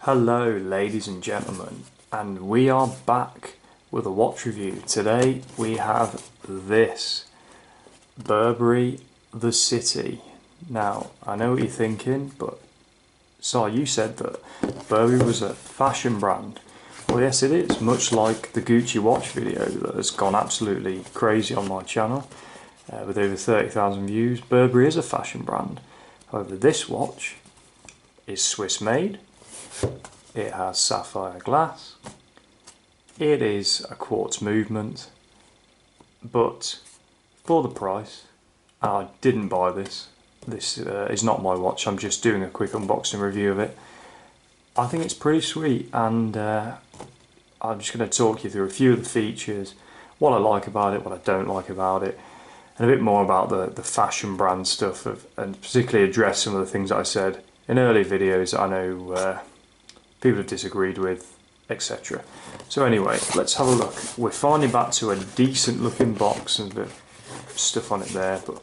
Hello ladies and gentlemen, and we are back with a watch review. Today we have this Burberry The City. Now I know what you're thinking, but you said that Burberry was a fashion brand. Well, yes it is, much like the Gucci watch video that has gone absolutely crazy on my channel with over 30,000 views. Burberry is a fashion brand. However, this watch is Swiss made. It has sapphire glass, it is a quartz movement, but for the price, I didn't buy this. This is not my watch, I'm just doing a quick unboxing review of it. I think it's pretty sweet, and I'm just going to talk you through a few of the features, what I like about it, what I don't like about it, and a bit more about the fashion brand stuff, and particularly address some of the things that I said in early videos that I know people have disagreed with, etc. So anyway, let's have a look. We're finally back to a decent looking box and a bit of stuff on it there, but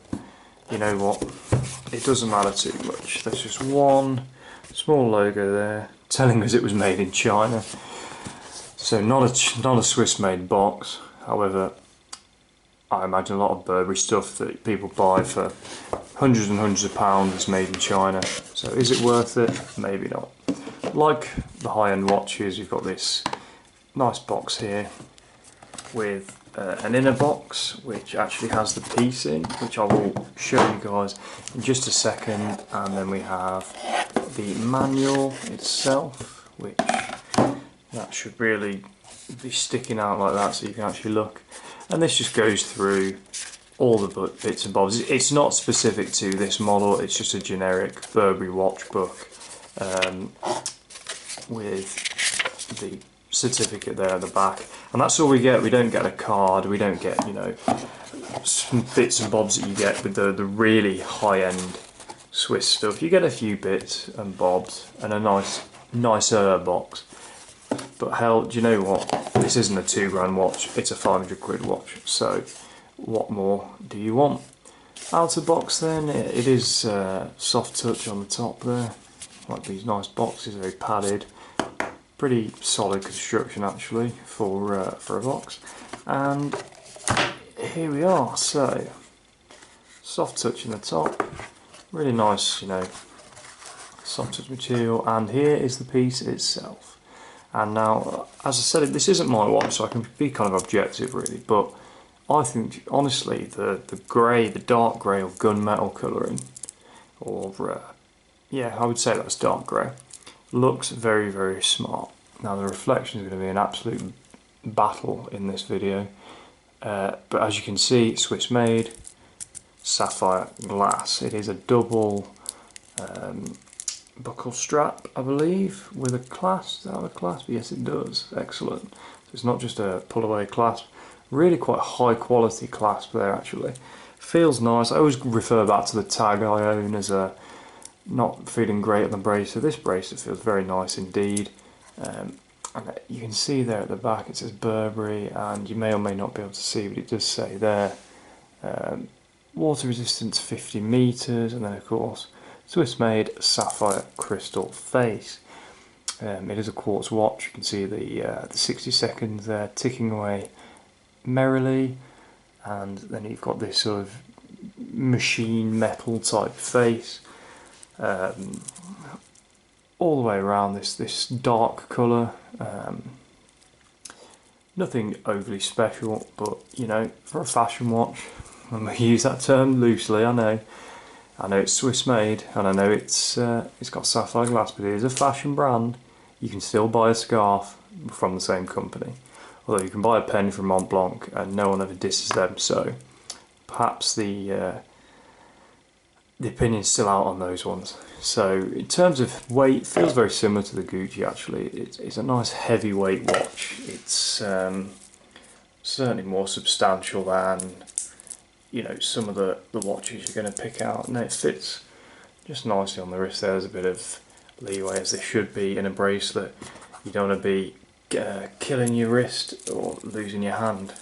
you know what, it doesn't matter too much. There's just one small logo there telling us it was made in China. So not a Swiss made box. However, I imagine a lot of Burberry stuff that people buy for hundreds and hundreds of pounds is made in China. So is it worth it? Maybe not. Like the high-end watches, you've got this nice box here with an inner box which actually has the piece in, which I will show you guys in just a second, and then we have the manual itself, which that should really be sticking out like that so you can actually look, and this just goes through all the bits and bobs. It's not specific to this model, it's just a generic Burberry watch book with the certificate there at the back, and that's all we get. We don't get a card, we don't get, you know, some bits and bobs that you get with the really high-end Swiss stuff. You get a few bits and bobs and a nicer box, but hell, do you know what, this isn't a £2 watch, it's a 500 quid watch, so what more do you want? Outer box then, it is soft touch on the top there, like these nice boxes, very padded. Pretty solid construction actually for a box, and here we are. So soft touch in the top, really nice, you know, soft touch material, and here is the piece itself. And now, as I said, this isn't my watch, so I can be kind of objective really, but I think honestly the grey, the dark grey or gunmetal colouring, or yeah, I would say that's dark grey, looks very, very smart. Now the reflection is going to be an absolute battle in this video, but as you can see, Swiss made, sapphire glass. It is a double buckle strap, I believe, with a clasp. Does that have a clasp? Yes, it does. Excellent. So it's not just a pull away clasp, really quite high quality clasp there actually. Feels nice. I always refer back to the tag I own as a not feeling great on the bracelet. This bracelet feels very nice indeed, and you can see there at the back it says Burberry, and you may or may not be able to see, but it does say there water resistance 50 meters, and then of course Swiss made sapphire crystal face. It is a quartz watch. You can see the 60 seconds there ticking away merrily, and then you've got this sort of machine metal type face. All the way around this dark colour, nothing overly special, but you know, for a fashion watch, I'm going to use that term loosely, I know it's Swiss made, and I know it's got sapphire glass, but it is a fashion brand. You can still buy a scarf from the same company, although you can buy a pen from Mont Blanc and no one ever disses them, so perhaps the opinion's still out on those ones. So in terms of weight, it feels very similar to the Gucci actually. It's a nice heavyweight watch. It's certainly more substantial than, you know, some of the watches you're going to pick out. And it fits just nicely on the wrist. There's a bit of leeway, as there should be in a bracelet. You don't want to be killing your wrist or losing your hand.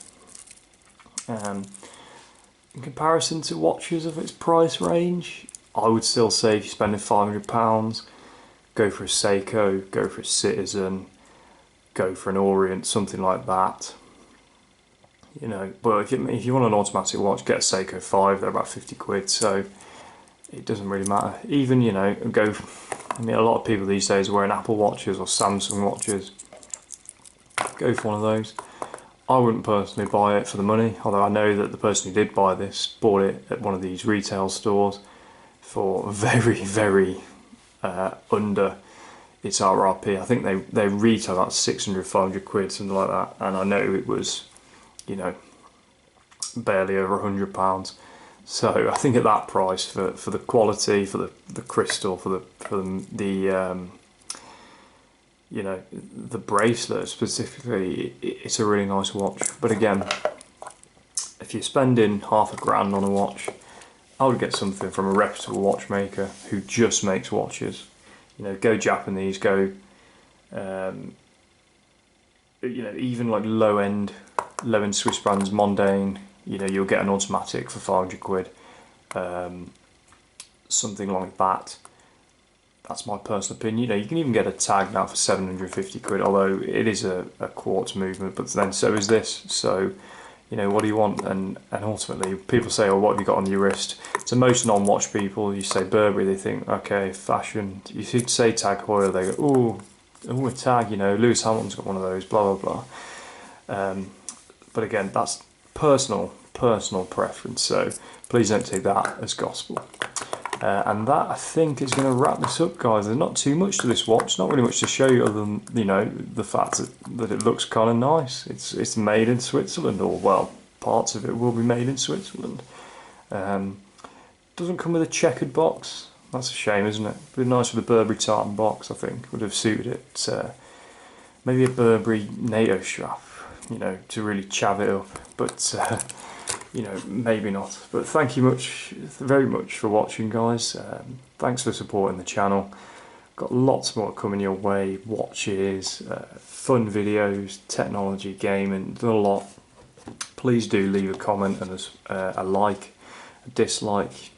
In comparison to watches of its price range, I would still say if you're spending £500, go for a Seiko, go for a Citizen, go for an Orient, something like that. You know, but if you want an automatic watch, get a Seiko 5, they're about 50 quid, so it doesn't really matter. Even, you know, I mean, a lot of people these days are wearing Apple Watches or Samsung watches. Go for one of those. I wouldn't personally buy it for the money, although I know that the person who did buy this bought it at one of these retail stores for very, very under its RRP. I think they retail about 600, 500 quid, something like that, and I know it was, you know, barely over £100. So I think at that price, for the quality, for the crystal, for the you know, the bracelet specifically, it's a really nice watch. But again, if you're spending £500 on a watch, I would get something from a reputable watchmaker who just makes watches. You know, go Japanese, go you know, even like low end Swiss brands, Mondaine. You know, you'll get an automatic for 500 quid, something like that. That's my personal opinion. You know, you can even get a tag now for 750 quid, although it is a quartz movement, but then so is this. So, you know, what do you want? And ultimately, people say, oh, what have you got on your wrist? To most non-watch people, you say Burberry, they think, okay, fashion. You say Tag Heuer, they go, oh, a tag, you know, Lewis Hamilton's got one of those, blah, blah, blah. But again, that's personal preference, so please don't take that as gospel. And that, I think, is going to wrap this up, guys. There's not too much to this watch, not really much to show you other than, you know, the fact that it looks kind of nice. It's made in Switzerland, or well, parts of it will be made in Switzerland. Doesn't come with a checkered box. That's a shame, isn't it? It'd be nice with a Burberry tartan box, I think, would have suited it. Maybe a Burberry NATO strap, you know, to really chav it up, but you know, maybe not. But thank you very much for watching, guys. Thanks for supporting the channel. Got lots more coming your way, watches, fun videos, technology, gaming, a lot. Please do leave a comment and a like, a dislike.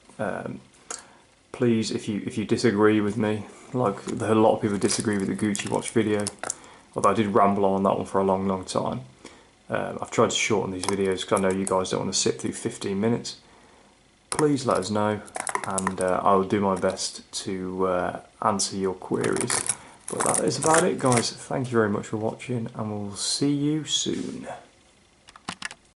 Please, if you disagree with me, like a lot of people disagree with the Gucci watch video, although I did ramble on that one for a long time. I've tried to shorten these videos because I know you guys don't want to sit through 15 minutes. Please let us know, and I will do my best to answer your queries. But that is about it, guys. Thank you very much for watching, and we'll see you soon.